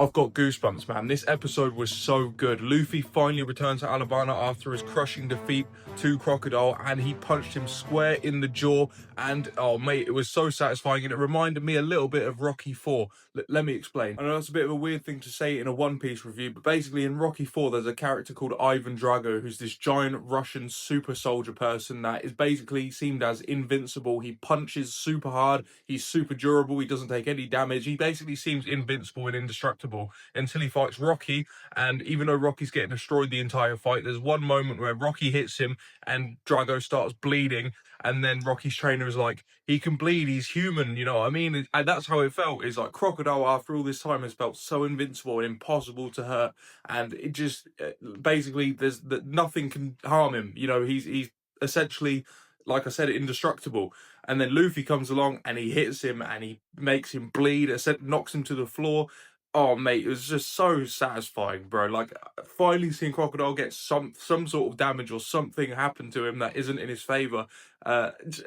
I've got goosebumps, man. This episode was so good. Luffy finally returned to Alabama after his crushing defeat to Crocodile, and he punched him square in the jaw. And oh, mate, it was so satisfying, and it reminded me a little bit of Rocky 4. Let me explain. I know that's a bit of a weird thing to say in a One Piece review, but basically in Rocky 4, there's a character called Ivan Drago, who's this giant Russian super soldier person that is basically seemed as invincible. He punches super hard, he's super durable, he doesn't take any damage. He basically seems invincible and indestructible until he fights Rocky. And even though Rocky's getting destroyed the entire fight, there's one moment where Rocky hits him and Drago starts bleeding, and then Rocky's trainer is like, he can bleed, he's human, you know what I mean? And that's how it felt. It's like Crocodile after all this time has felt so invincible and impossible to hurt, and it just basically there's that nothing can harm him, you know. He's essentially, like I said, indestructible. And then Luffy comes along and he hits him and he makes him bleed, knocks him to the floor. Oh mate, it was just so satisfying, bro. Like finally seeing Crocodile get some sort of damage or something happen to him that isn't in his favor.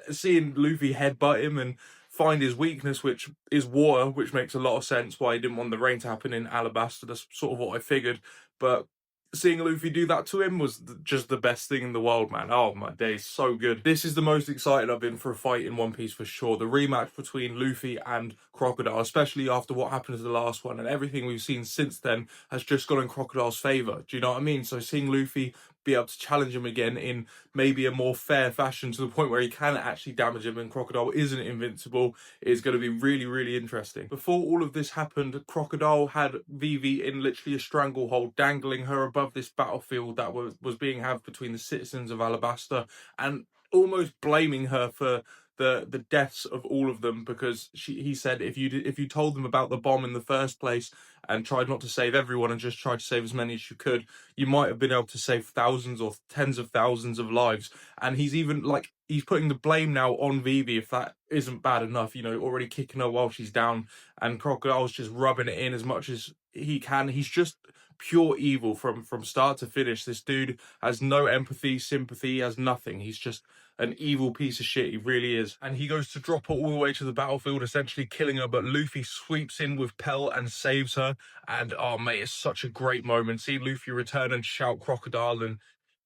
Seeing Luffy headbutt him and find his weakness, which is water, which makes a lot of sense why he didn't want the rain to happen in Alabasta. That's sort of what I figured. But seeing Luffy do that to him was just the best thing in the world, man. Oh my days, so good. This is the most excited I've been for a fight in One Piece for sure. The rematch between Luffy and Crocodile, especially after what happened to the last one, and everything we've seen since then has just gone in Crocodile's favor. Do you know what I mean? So seeing Luffy be able to challenge him again in maybe a more fair fashion to the point where he can actually damage him and Crocodile isn't invincible is going to be really, really interesting. Before all of this happened, Crocodile had Vivi in literally a stranglehold, dangling her above this battlefield that was being had between the citizens of Alabasta, and almost blaming her for the deaths of all of them, because he said if you told them about the bomb in the first place and tried not to save everyone and just tried to save as many as you could, you might have been able to save thousands or tens of thousands of lives. And he's even like, he's putting the blame now on Vivi, if that isn't bad enough, you know, already kicking her while she's down, and Crocodile's just rubbing it in as much as he can. He's just pure evil from start to finish. This dude has no empathy, sympathy, he has nothing. He's just an evil piece of shit, he really is. And he goes to drop her all the way to the battlefield, essentially killing her, but Luffy sweeps in with Pell and saves her. And oh mate, it's such a great moment. See Luffy return and shout Crocodile, and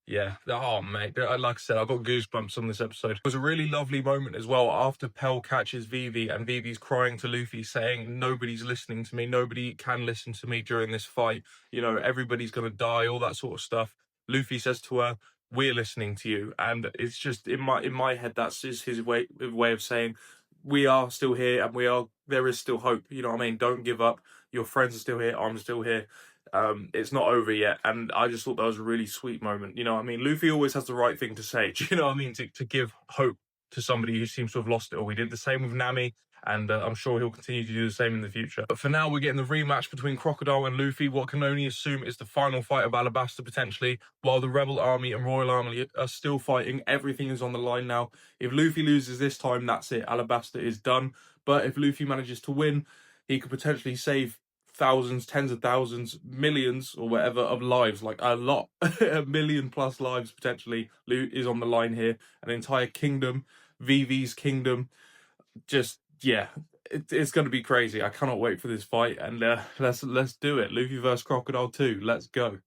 yeah, oh mate, like I said, I got goosebumps on this episode. It was a really lovely moment as well after Pell catches Vivi and Vivi's crying to Luffy saying, nobody's listening to me, nobody can listen to me during this fight, you know, everybody's gonna die, all that sort of stuff. Luffy says to her, we're listening to you. And it's just in my head, that's just his way of saying, we are still here and there is still hope, you know what I mean? Don't give up, your friends are still here, I'm still here. It's not over yet. And I just thought that was a really sweet moment, you know what I mean? Luffy always has the right thing to say, do you know what I mean, to give hope to somebody who seems to have lost it all. We did the same with Nami, and I'm sure he'll continue to do the same in the future. But for now, we're getting the rematch between Crocodile and Luffy, what can only assume is the final fight of Alabasta potentially, while the Rebel Army and Royal Army are still fighting. Everything is on the line now. If Luffy loses this time, that's it, Alabasta is done. But if Luffy manages to win, he could potentially save thousands, tens of thousands, millions or whatever of lives, like a lot, a million plus lives potentially is on the line here. An entire kingdom, Vivi's kingdom, just, yeah, it's going to be crazy. I cannot wait for this fight, and let's do it. Luffy versus Crocodile 2, let's go.